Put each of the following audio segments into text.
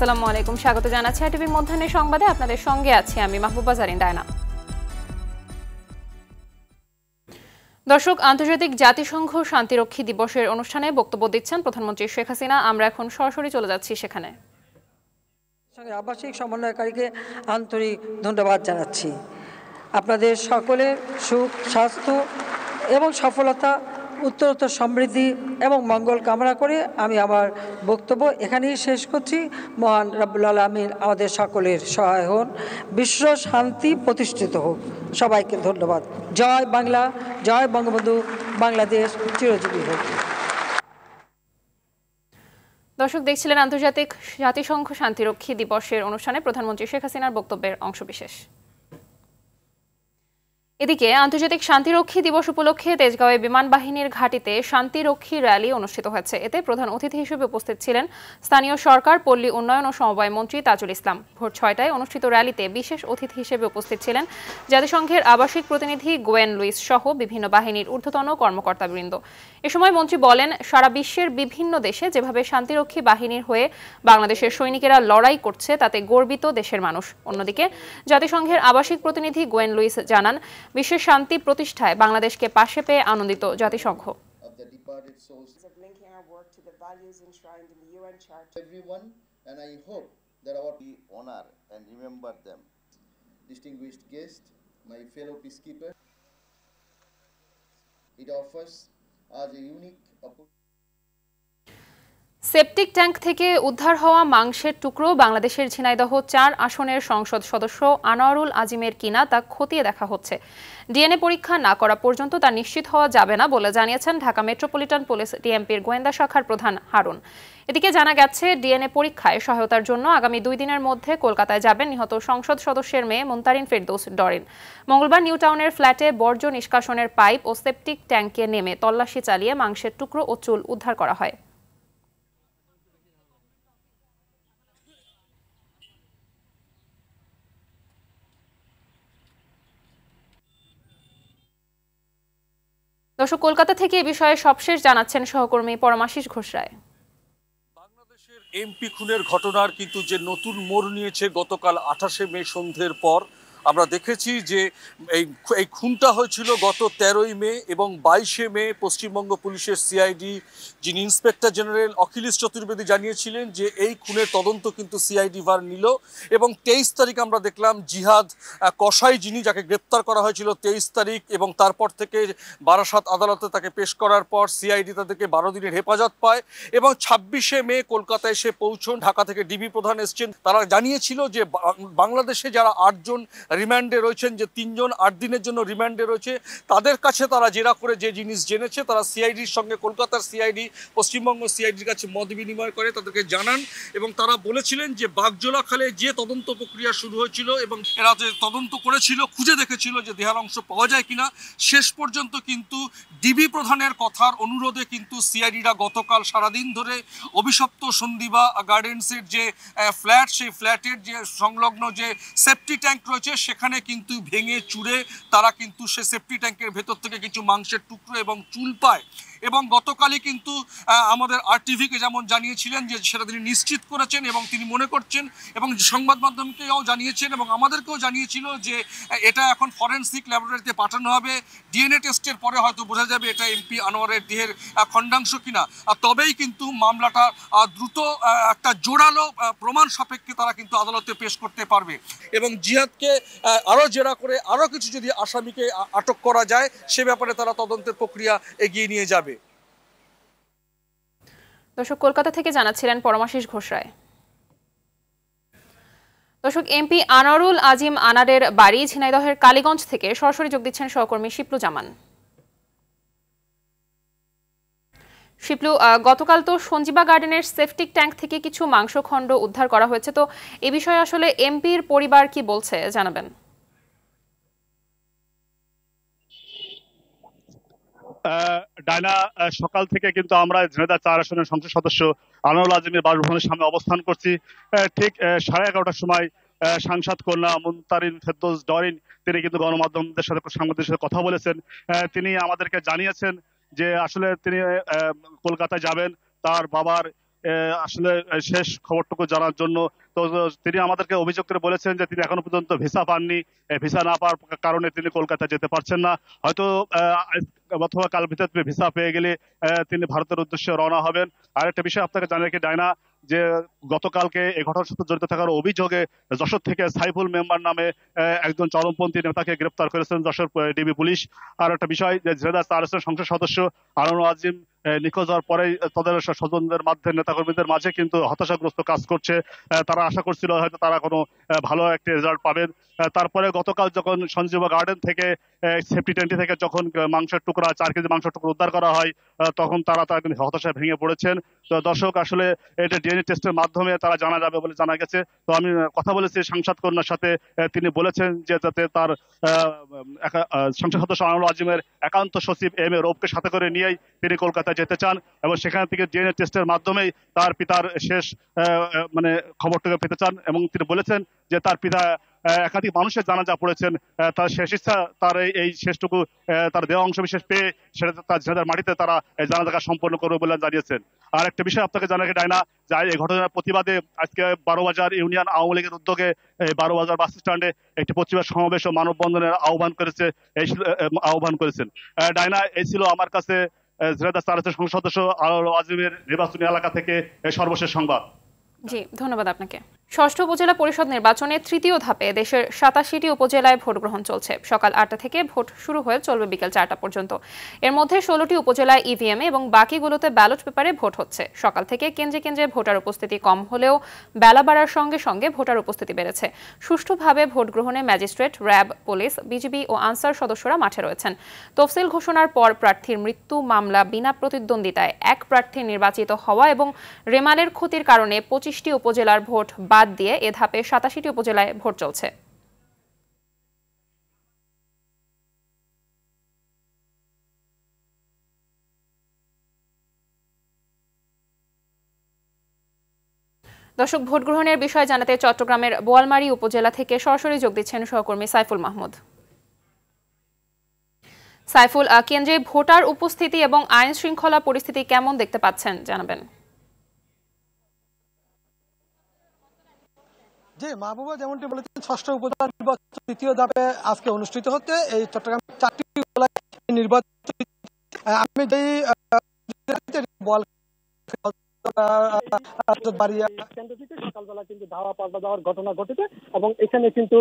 আসসালামু আলাইকুম, স্বাগত জানাচ্ছি আরটিভির মধ্যাহ্নের সংবাদে। আপনাদের সঙ্গে আছি আমি মাহবুবা জারিন ডায়না। দর্শক, আন্তর্জাতিক জাতিসংঘ শান্তিরক্ষী দিবসের অনুষ্ঠানে বক্তব্য দিচ্ছেন প্রধানমন্ত্রী শেখ হাসিনা। আমরা এখন সরাসরি চলে যাচ্ছি সেখানে। আবাসিক সমন্বয়কারীকে আন্তরিক ধন্যবাদ জানাচ্ছি। আপনাদের সকলের সুখ, স্বাস্থ্য এবং সফলতা, উত্তরোত্তর সমৃদ্ধি এবং মঙ্গল কামনা করে আমি আমার বক্তব্য এখানেই শেষ করছি। মহান রব্বুল আলামিন আমাদের সকলের সহায় হন, বিশ্ব শান্তি প্রতিষ্ঠিত হোক। সবাইকে ধন্যবাদ। জয় বাংলা, জয় বঙ্গবন্ধু, বাংলাদেশ চিরজীবী হোক। দর্শক, দেখছিলেন আন্তর্জাতিক জাতিসংঘ শান্তিরক্ষী দিবসের অনুষ্ঠানে প্রধানমন্ত্রী শেখ হাসিনার বক্তব্যের অংশবিশেষ। এদিকে আন্তর্জাতিক শান্তিরক্ষী দিবস উপলক্ষে তেজগাঁওয়ে বিমান বাহিনীর ঘাঁটিতে শান্তিরক্ষী র্যালি অনুষ্ঠিত হয়েছে। এতে প্রধান অতিথি হিসেবে উপস্থিত ছিলেন স্থানীয় সরকার, পল্লী উন্নয়ন ও সমবায় মন্ত্রী তাজুল ইসলাম। ভোর ৬টায় অনুষ্ঠিত র্যালিতে বিশেষ অতিথি হিসেবে উপস্থিত ছিলেন জাতিসংঘের আবাসিক প্রতিনিধি গোয়েন লুইস সহ বিভিন্ন বাহিনীর ঊর্ধ্বতন কর্মকর্তাবৃন্দ। এ সময় মন্ত্রী বলেন, সারা বিশ্বের বিভিন্ন দেশে যেভাবে শান্তিরক্ষী বাহিনীর হয়ে বাংলাদেশের সৈনিকেরা লড়াই করছে তাতে গর্বিত দেশের মানুষ। অন্যদিকে জাতিসংঘের আবাসিক প্রতিনিধি গোয়েন লুইস জানান, বিশ্বের শান্তি প্রতিষ্ঠায় বাংলাদেশকে পাশে পেয়ে আনন্দিত জাতিসংঘ। সেপটিক ট্যাঙ্ক থেকে উদ্ধার হওয়া মাংসের টুকরো বাংলাদেশের ঝিনাইদহ ৪ আসনের সংসদ সদস্য আনোয়ারুল আজিমের কিনা তা খতিয়ে দেখা হচ্ছে। ডিএনএ পরীক্ষা না করা পর্যন্ত তা নিশ্চিত হওয়া যাবে না বলে জানিয়েছেন ঢাকা মেট্রোপলিটন পুলিশ ডিএমপির গোয়েন্দা শাখার প্রধান হারুন। এদিকে জানা গেছে, ডিএনএ পরীক্ষায় সহায়তার জন্য আগামী ২ দিনের মধ্যে কলকাতায় যাবেন নিহত সংসদ সদস্যের মেয়ে মুনতারিন ফেরদৌস ডরিন। মঙ্গলবার নিউ টাউনের ফ্ল্যাটে বর্জ্য নিষ্কাশনের পাইপ ও সেপটিক ট্যাঙ্কে নেমে তল্লাশি চালিয়ে মাংসের টুকরো ও চুল উদ্ধার করা হয়। দর্শক, কলকাতা থেকে এ বিষয়ে সবশেষ জানাচ্ছেন সহকর্মী পরমাশিস ঘোষরায়। বাংলাদেশের এমপি খুনের ঘটনার কিন্তু যে নতুন মোড় নিয়েছে গতকাল ২৮শে মে সন্ধ্যের পর আমরা দেখেছি যে এই খুনটা হয়েছিল গত ১৩ই মে এবং ২২শে মে পশ্চিমবঙ্গ পুলিশের সিআইডি যিনি ইন্সপেক্টর জেনারেল অখিলেশ চতুর্বেদী জানিয়েছিলেন যে এই খুনের তদন্ত কিন্তু সিআইডি ভার নিল এবং ২৩ তারিখ আমরা দেখলাম জিহাদ কসাই যিনি যাকে গ্রেপ্তার করা হয়েছিল ২৩ তারিখ এবং তারপর থেকে বারাসাত আদালতে তাকে পেশ করার পর সিআইডি তাদেরকে ১২ দিনের হেফাজত পায় এবং ২৬শে মে কলকাতায় এসে পৌঁছন। ঢাকা থেকে ডিবি প্রধান এসছেন, তারা জানিয়েছিল যে বাংলাদেশে যারা ৮ জন রিমান্ডে রয়েছেন, যে ৩ জন ৮ দিনের জন্য রিমান্ডে রয়েছে, তাদের কাছে তারা জেরা করে যে জিনিস জেনেছে তারা সিআইডির সঙ্গে কলকাতার সিআইডি পশ্চিমবঙ্গ সিআইডির কাছে মত বিনিময় করে তাদেরকে জানান এবং তারা বলেছিলেন যে বাগজোলা খালে যে তদন্ত প্রক্রিয়া শুরু হয়েছিল এবং এরা যে তদন্ত করেছিল খুঁজে দেখেছিল যে দেহার অংশ পাওয়া যায় কিনা, শেষ পর্যন্ত কিন্তু ডিবি প্রধানের কথার অনুরোধে কিন্তু সিআইডিরা গতকাল সারাদিন ধরে অভিশপ্ত সন্দীপা গার্ডেন্সের যে ফ্ল্যাট, সেই ফ্ল্যাটের যে সংলগ্ন যে সেফটি ট্যাঙ্ক রয়েছে সেখানে কিন্তু ভেঙে চুরে তারা কিন্তু সে সেফটি ট্যাঙ্কের ভেতর থেকে কিছু মাংসের টুকরো এবং চুল পায় এবং গতকালই কিন্তু আমাদের আরটিভিকে যেমন জানিয়েছিলেন যে সেটা তিনি নিশ্চিত করেছেন এবং তিনি মনে করছেন এবং সংবাদ মাধ্যমকেও জানিয়েছেন এবং আমাদেরকেও জানিয়েছিল যে এটা এখন ফরেনসিক ল্যাবরেটরিতে পাঠানো হবে। ডিএনএ টেস্টের পরে হয়তো বোঝা যাবে এটা এমপি আনোয়ারের দেহের খণ্ডাংশ কিনা, তবেই কিন্তু মামলাটা দ্রুত একটা জোরালো প্রমাণ সাপেক্ষে তারা কিন্তু আদালতে পেশ করতে পারবে এবং জিহাদকে আরও জেরা করে আরও কিছু যদি আসামিকে আটক করা যায় সে ব্যাপারে তারা তদন্তের প্রক্রিয়া এগিয়ে নিয়ে যাবে। দর্শক, কলকাতা থেকে জানাচ্ছিলেন পরমাশিস ঘোষরায়। দর্শক, এমপি আনোয়ারুল আজিম আনারের বাড়ি ঝিনাইদহের কালীগঞ্জ থেকে সরাসরি যোগ দিচ্ছেন সহকর্মী শিপলু জামান। শিপলু, গতকাল তো সঞ্জীবা গার্ডেনের সেফটিক ট্যাঙ্ক থেকে কিছু মাংসখণ্ড উদ্ধার করা হয়েছে, তো এ বিষয়ে আসলে এমপির পরিবার কি বলছে জানাবেন? ডায়না, সকাল থেকে কিন্তু আমরা ঝিনাইদহ ৪ আসনের সংসদ সদস্য আনোয়ারুল আজিমের বাসভবনের সামনে অবস্থান করছি। ঠিক 11:30টার সময় সাংসদ কন্যা মুনতারিন ফেরদৌস ডরিন তিনি কিন্তু গণমাধ্যমদের সাথে সাংবাদিকদের সাথে কথা বলেছেন। তিনি আমাদেরকে জানিয়েছেন যে আসলে তিনি কলকাতায় যাবেন তার বাবার আসলে শেষ খবরটুকু জানার জন্য। তো তিনি আমাদেরকে অভিযোগ করে বলেছেন যে তিনি এখনো পর্যন্ত ভিসা পাননি, ভিসা না পাওয়ার কারণে তিনি কলকাতা যেতে পারছেন না। হয়তো অথবা কাল ভিতরে ভিসা পেয়ে গেলে তিনি ভারতের উদ্দেশ্যে রওনা হবেন। আরেকটা বিষয় আপনাকে জানিয়ে রাখি ডায়না, যে গতকালকে এই ঘটনার সাথে জড়িত থাকার অভিযোগে যশোর থেকে সাইফুল মেম্বার নামে একজন চরমপন্থী নেতাকে গ্রেপ্তার করেছেন যশোর ডিবি পুলিশ। আর একটা বিষয় যে ঝিনাইদহ ৪ সংসদ সদস্য আনোয়ার আজিম নিখোঁজ হওয়ার পরেই তাদের স্বজনদের মাধ্যমে নেতাকর্মীদের মাঝে কিন্তু হতাশাগ্রস্ত কাজ করছে। তারা আশা করছিল হয়তো তারা কোনো ভালো একটা রেজাল্ট পাবেন। তারপরে গতকাল যখন সঞ্জীবা গার্ডেন থেকে সেফটি ট্যাঙ্কি থেকে যখন মাংসের টুকরা ৪ কেজি মাংসের টুকরা উদ্ধার করা হয়, তখন তারা হতাশায় ভেঙে পড়েছেন। তো দর্শক, আসলে এটা ডিএনএ টেস্টের মাধ্যমে তারা জানা যাবে বলে জানা গেছে। তো আমি কথা বলেছি সাংসদ কন্যার সাথে, তিনি বলেছেন যে যাতে তার সংসদ সদস্য আনোয়ার আজিমের একান্ত সচিব এম এ রৌফকে সাথে করে নিয়েই তিনি কলকাতায় যেতে চান এবং সেখান থেকে ডিএনএ টেস্টের মাধ্যমেই তার পিতার শেষ মানে খবরটাকে পেতে চান। এবং তিনি বলেছেন যে তার পিতা একাধিক মানুষের জানাজা পড়েছেন, তার শেষ ইচ্ছা তার এই শেষটুকু তার দেহ অংশ বিশেষ পেয়ে সেটা তার ঝিনাইদহের মাটিতে তারা এই জানাজা সম্পন্ন করবে বলে জানিয়েছেন। আর একটা বিষয় আপনাকে জানা ডায়না, যে এই ঘটনার প্রতিবাদে আজকে বারোবাজার ইউনিয়ন আওয়ামী লীগের উদ্যোগে বারোবাজার বাস স্ট্যান্ডে একটি প্রতিবাদ সমাবেশ ও মানববন্ধনের আহ্বান করেছেন ডায়না। এই ছিল আমার কাছে ঝিনাইদহ ৪ সংসদ সদস্য আনোয়ার আজিমের নির্বাচনী এলাকা থেকে সর্বশেষ সংবাদ। জি, ধন্যবাদ আপনাকে। ষষ্ঠ উপজেলা পরিষদ নির্বাচনের তৃতীয় ধাপে দেশের ৮৭টি উপজেলায় ভোট গ্রহণ চলছে। সকাল ৮টা থেকে ভোট শুরু হয়ে চলবে বিকেল ৪টা পর্যন্ত। এর মধ্যে ১৬টি উপজেলায় ইভিএম এবং বাকিগুলোতে ব্যালট পেপারে ভোট হচ্ছে। সকাল থেকে কেন্দ্রে কেন্দ্রে ভোটার উপস্থিতি কম হলেও বেলা বাড়ার সঙ্গে সঙ্গে ভোটার উপস্থিতি বেড়েছে। সুষ্ঠুভাবে ভোট গ্রহণে ম্যাজিস্ট্রেট, র্যাব, পুলিশ, বিজিবি ও আনসার সদস্যরা মাঠে রয়েছেন। তফসিল ঘোষণার পর প্রার্থীর মৃত্যু মামলা, বিনা প্রতিদ্বন্দ্বিতায় এক প্রার্থী নির্বাচিত হওয়া এবং রেমালের ক্ষতির কারণে ২৫টি উপজেলার ভোট বাদ দিয়ে এ ধাপে ৮৭টি উপজেলায় ভোট চলছে। দর্শক, ভোট গ্রহণের বিষয়ে জানাতে চট্টগ্রামের বোয়ালমারী উপজেলা থেকে সরাসরি যোগ দিচ্ছেন সহকর্মী সাইফুল মাহমুদ। সাইফুল, কেন্দ্রে ভোটার উপস্থিতি এবং আইন শৃঙ্খলা পরিস্থিতি কেমন দেখতে পাচ্ছেন জানাবেন। জি মাহবুবা, যেমনটি বলেছেন, ষষ্ঠ উপজেলা নির্বাচন তৃতীয় ধাপে আজকে অনুষ্ঠিত হচ্ছে। এই চট্টগ্রাম ৪টি উপজেলায় নির্বাচন। আমি যেই সকালবেলা কিন্তু ধাওয়া পাল্টা দেওয়ার ঘটনা ঘটেছে এবং এখানে কিন্তু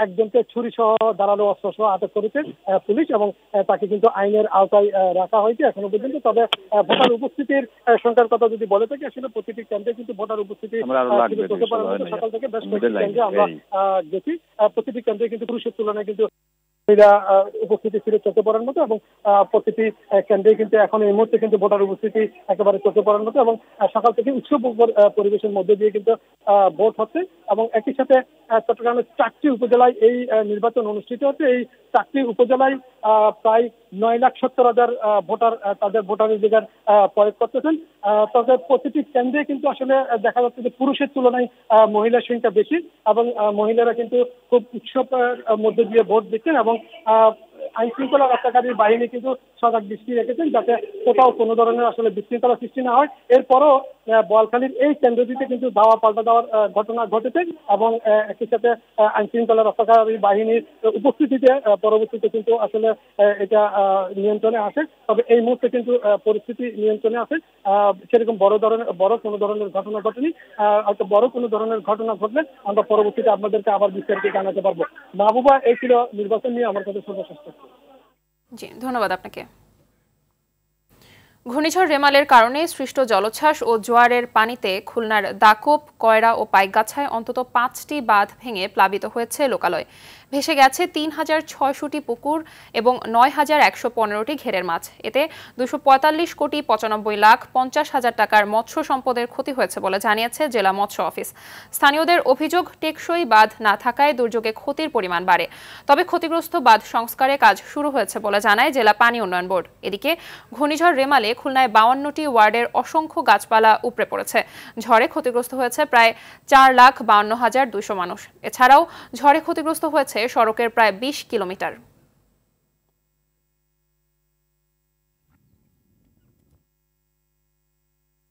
একজনকে ছুরি সহ ধারালো অস্ত্র সহ আটক করেছে পুলিশ এবং তাকে কিন্তু আইনের আওতায় রাখা হয়েছে এখনো পর্যন্ত। তবে ভোটার উপস্থিতির সংখ্যার কথা যদি বলে থাকি, আসলে প্রতিটি কেন্দ্রে কিন্তু ভোটার উপস্থিতি সকাল থেকে বেশ কয়েকটি কেন্দ্রে আমরা গেছি। প্রতিটি কেন্দ্রে কিন্তু পুরুষের তুলনায় কিন্তু উপস্থিতি ছিল চোখে পড়ার মতো এবং প্রতিটি কেন্দ্রে কিন্তু এখন এই মুহূর্তে কিন্তু ভোটার উপস্থিতি একেবারে চোখে পড়ার মতো এবং সকাল থেকে উৎসব পরিবেশের মধ্যে দিয়ে কিন্তু ভোট হচ্ছে। এবং একই সাথে চট্টগ্রামের ৪টি উপজেলায় এই নির্বাচন অনুষ্ঠিত হচ্ছে। এই ৪টি উপজেলায় প্রায় ৯,৭০,০০০ ভোটার তাদের ভোটাধিকার প্রয়োগ করতেছেন। তবে প্রতিটি কেন্দ্রে কিন্তু আসলে দেখা যাচ্ছে যে পুরুষের তুলনায় মহিলার সংখ্যা বেশি এবং মহিলারা কিন্তু খুব উৎসবের মধ্যে দিয়ে ভোট দিচ্ছেন এবং আইন শৃঙ্খলা রক্ষাকারী বাহিনী কিন্তু সজাগ দৃষ্টি রেখেছেন যাতে কোথাও কোনো ধরনের আসলে বিশৃঙ্খলা সৃষ্টি না হয়। এরপরও বোয়ালখালীর এই কেন্দ্রটিতে কিন্তু ধাওয়া পাল্টা দেওয়ার ঘটনা ঘটেছে এবং একই সাথে আইন শৃঙ্খলা রক্ষাকারী বাহিনীর উপস্থিতিতে পরবর্তীতে কিন্তু আসলে এটা নিয়ন্ত্রণে আসে। তবে এই মুহূর্তে কিন্তু পরিস্থিতি নিয়ন্ত্রণে আছে। সেরকম বড় কোনো ধরনের ঘটনা ঘটেনি। হয়তো বড় কোনো ধরনের ঘটনা ঘটলে আমরা পরবর্তীতে আপনাদেরকে আবার বিস্তারিত জানাতে পারবো। মাহবুবা, এই ছিল নির্বাচন নিয়ে আমার কাছে সর্বশেষ। জি, ধন্যবাদ আপনাকে। ঘূর্ণিঝড় রেমালের কারণে সৃষ্ট জলোচ্ছ্বাস ও জোয়ারের পানিতে খুলনার দাকোপ, কয়রা ও পাইকগাছায় অন্তত ৫টি বাঁধ ভেঙে প্লাবিত হয়েছে লোকালয়। ভেসে গেছে ৩,৬০০টি পুকুর এবং ৯,১১৫টি ঘেরের মাছ। এতে ২৪৫,৯৫,৫০,০০০ টাকার মৎস্য সম্পদের ক্ষতি হয়েছে বলে জানিয়েছে জেলা মৎস্য অফিস। স্থানীয়দের অভিযোগ, টেকসই বাঁধ না থাকায় দুর্যোগে ক্ষতির পরিমাণ বাড়ে। তবে ক্ষতিগ্রস্ত বাঁধ সংস্কারে কাজ শুরু হয়েছে বলে জানায় জেলা পানি উন্নয়ন বোর্ড। এদিকে ঘূর্ণিঝড় রেমালে খুলনায় ৫২টি ওয়ার্ডের অসংখ্য গাছপালা উপড়ে পড়েছে। ঝড়ে ক্ষতিগ্রস্ত হয়েছে প্রায় ৪,৫২,২০০ মানুষ। এছাড়াও ঝড়ে ক্ষতিগ্রস্ত হয়েছে সড়কের প্রায় ২০ কিলোমিটার।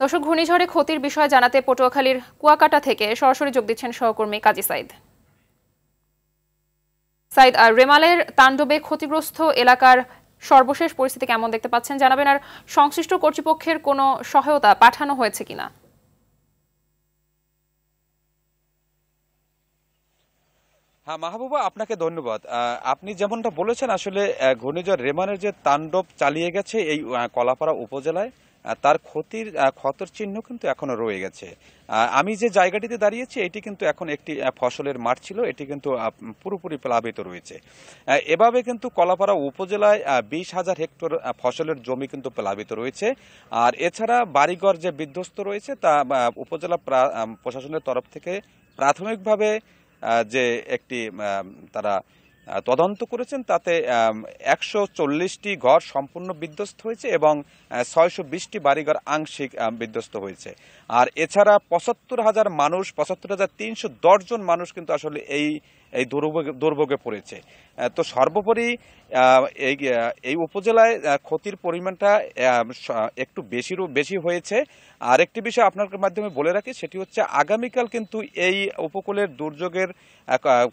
দর্শক, ঘূর্ণিঝড়ে ক্ষতির বিষয়ে জানাতে পটুয়াখালীর কুয়াকাটা থেকে সরাসরি যোগ দিচ্ছেন সহকর্মী কাজী সাইদ। সাইদ, রেমালের তাণ্ডবে ক্ষতিগ্রস্ত এলাকার সর্বশেষ পরিস্থিতি কেমন দেখতে পাচ্ছেন জানাবেন, আর সংশ্লিষ্ট কর্তৃপক্ষের কোনো সহায়তা পাঠানো হয়েছে কিনা? হ্যাঁ মাহবুবা, আপনাকে ধন্যবাদ। আপনি যেমনটা বলেছেন, আসলে ঘূর্ণিঝড় রেমানের যে তাণ্ডব চালিয়ে গেছে এই কলাপাড়া উপজেলায়, তার ক্ষতর চিহ্ন কিন্তু এখনো রয়ে গেছে। আমি যে জায়গাটিতে দাঁড়িয়েছি এটি কিন্তু এখন একটি ফসলের মাঠ ছিল, এটি কিন্তু পুরোপুরি প্লাবিত রয়েছে। এভাবে কিন্তু কলাপাড়া উপজেলায় 20,000 হেক্টর ফসলের জমি কিন্তু প্লাবিত রয়েছে। আর এছাড়া বাড়িঘর যে বিধ্বস্ত রয়েছে তা উপজেলা প্রশাসনের তরফ থেকে প্রাথমিকভাবে যে একটি তারা তদন্ত করেছেন, তাতে 140টি ঘর সম্পূর্ণ বিধ্বস্ত হয়েছে এবং 620টি বাড়িঘর আংশিক বিধ্বস্ত হয়েছে। আর এছাড়া 75,310 জন মানুষ কিন্তু আসলে এই দুর্ভোগে পড়েছে। তো সর্বোপরি এই উপজেলায় ক্ষতির পরিমাণটা একটু বেশি হয়েছে। আর একটি বিষয় আপনার মাধ্যমে বলে রাখি, সেটি হচ্ছে আগামীকাল কিন্তু এই উপকূলের দুর্যোগের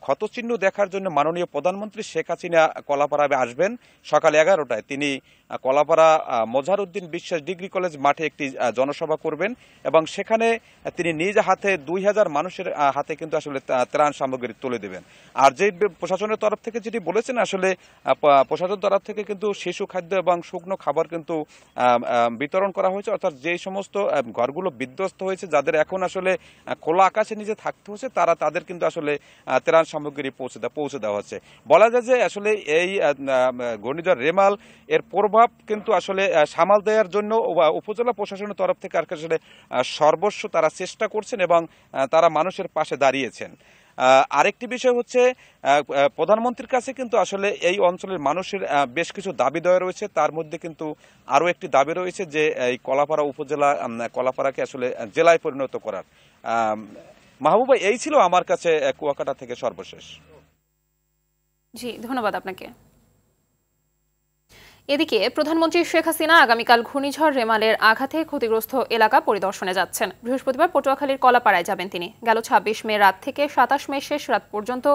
ক্ষতচিহ্ন দেখার জন্য মাননীয় প্রধানমন্ত্রী শেখ হাসিনা কলাপাড়ায় আসবেন সকাল 11টায়। তিনি কলাপাড়া মজহারউদ্দিন বিশ্বাস ডিগ্রি কলেজ মাঠে একটি জনসভা করবেন এবং সেখানে তিনি নিজ হাতে 2000 মানুষের হাতে কিন্তু আসলে ত্রাণ সামগ্রী তুলে দেবেন। আর যে প্রশাসনের তরফ থেকে যেটি বলেছেন, আসলে প্রশাসনের তরফ থেকে কিন্তু শিশু খাদ্য এবং শুকনো খাবার কিন্তু বিতরণ করা হয়েছে, অর্থাৎ যে সমস্ত ঘরগুলো বিধ্বস্ত হয়েছে, যাদের এখন আসলে খোলা আকাশের নিচে থাকতে হচ্ছে, তাদের কিন্তু আসলে ত্রাণ সামগ্রী পৌঁছে দেওয়া হচ্ছে। বলা যায় যে আসলে এই ঘূর্ণিঝড় রেমাল এর প্রভাব কিন্তু আসলে সামাল দেওয়ার জন্য উপজেলা প্রশাসনের তরফ থেকে আসলে সর্বস্ব তারা চেষ্টা করছেন এবং তারা মানুষের পাশে দাঁড়িয়েছেন। আরেকটি বিষয় হচ্ছে, প্রধানমন্ত্রীর কাছে কিন্তু আসলে এই অঞ্চলের মানুষের বেশ কিছু দাবি দেওয়া রয়েছে। তার মধ্যে কিন্তু আরও একটি দাবি রয়েছে যে এই কলাপাড়া উপজেলা, কলাপাড়াকে আসলে জেলায় পরিণত করার। মাহবুবা, এই ছিল আমার কাছে কুয়াকাটা থেকে সর্বশেষ। জি, ধন্যবাদ আপনাকে। এদিকে প্রধানমন্ত্রী শেখ হাসিনা আগামীকাল ঘূর্ণিঝড় রেমালের আঘাতে ক্ষতিগ্রস্ত এলাকা পরিদর্শনে যাচ্ছেন। বৃহস্পতিবার পটুয়াখালীর কলাপাড়ায় যাবেন তিনি। গেল 26 মে রাত থেকে 27 মে শেষ রাত পর্যন্ত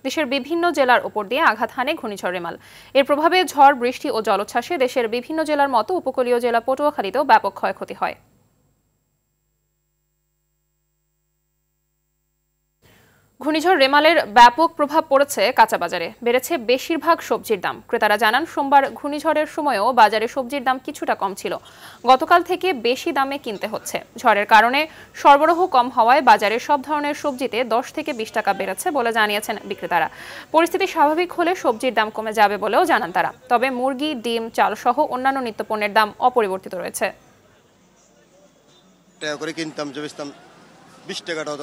দেশের বিভিন্ন জেলার ওপর দিয়ে আঘাত হানে ঘূর্ণিঝড় রেমাল। এর প্রভাবে ঝড়, বৃষ্টি ও জলোচ্ছ্বাসে দেশের বিভিন্ন জেলার মতো উপকূলীয় জেলা পটুয়াখালীতেও ব্যাপক ক্ষয়ক্ষতি হয়। ঘূর্ণিঝড় রেমালের ব্যাপক প্রভাব পড়েছে কাঁচা বাজারে, বেড়েছে বেশিরভাগ সবজির দাম। ক্রেতারা জানান, সোমবার ঘূর্ণিঝড়ের সময়ও বাজারে সবজির দাম কিছুটা কম ছিল। গতকাল থেকে বেশি দামে কিনতে হচ্ছে। ঝড়ের কারণে সরবরাহ কম হওয়ায় বাজারে সব ধরনের সবজিতে 10 থেকে 20 টাকা বেড়েছে বলে জানিয়েছেন বিক্রেতারা। পরিস্থিতি স্বাভাবিক হলে সবজির দাম কমে যাবে বলেও জানান তারা। তবে মুরগি, ডিম, চাল সহ অন্যান্য নিত্যপণ্যের দাম অপরিবর্তিত রয়েছে। টাকা করে কিনতাম, 20 টাকাটা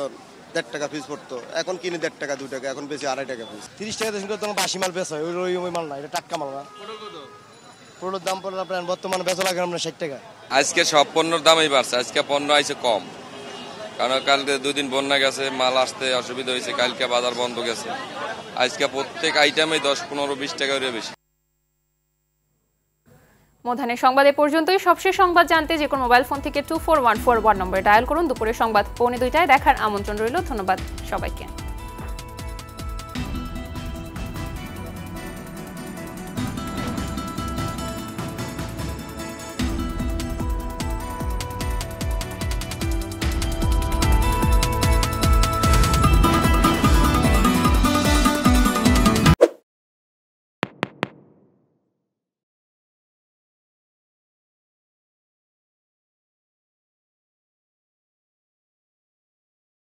1.5 টাকা পিস পড়তো, এখন কিনে 1.5 টাকা 2 টাকা, এখন বেশি 2.5 টাকা পিস। 30 টাকা দেশের তোমার বাসি মাল বেচা হয়, ওই মাল না, এটা টাটকা মাল না। পটলের দাম পড়লে আপনার বর্তমানে বেচা লাগে আমরা 60 টাকা। আজকে সব পণ্যের দামই বাড়ছে, আজকে পণ্য আইছে কম, কারণ কালকে 2 দিন বন্যা গেছে, মাল আসতে অসুবিধা হয়েছে, কালকে বাজার বন্ধ গেছে। আজকে প্রত্যেক আইটেমে 10, 15, 20 টাকা বেশি। মধ্যাহ্নের সংবাদ এ পর্যন্তই। সবশেষ সংবাদ জানতে যে কোনো মোবাইল ফোন থেকে 24141 নম্বরে ডায়াল করুন। দুপুরের সংবাদ 1:45টায় দেখার আমন্ত্রণ রইল। ধন্যবাদ সবাইকে।